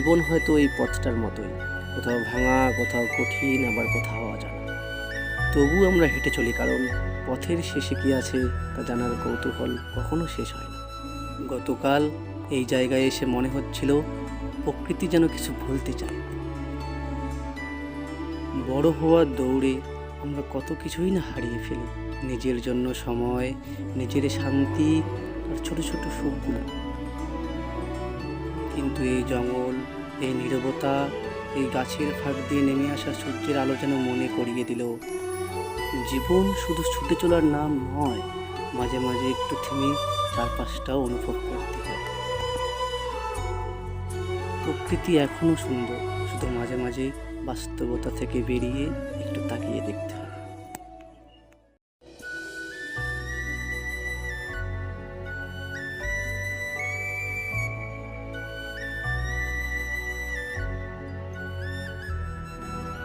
জীবন হয়তো এই পথটার মতোই, কোথাও ভাঙা, কোথাও কঠিন, আবার কোথাও অজানা। তবু আমরা হেঁটে চলি, কারণ পথের শেষে কি আছে তা জানার কৌতূহল কখনো শেষ হয় না। গতকাল এই জায়গায় এসে মনে হচ্ছিল প্রকৃতি যেন কিছু বলতে চায়। বড় হওয়ার দৌড়ে আমরা কত কিছুই না হারিয়ে ফেলি, নিজের জন্য সময়, নিজের শান্তি আর ছোট ছোট সুখগুলো। কিন্তু এই জঙ্গল, এই নীরবতা, এই গাছের ফাঁক দিয়ে নেমে আসা সূর্যের আলো যেন মনে করিয়ে দিল, জীবন শুধু ছুটে চলার নাম নয়, মাঝে মাঝে একটু থেমে চারপাশটাও অনুভব করতে হয়। প্রকৃতি এখনো সুন্দর, শুধু মাঝে মাঝে বাস্তবতা থেকে বেরিয়ে একটু তাকিয়ে দেখতে হয়।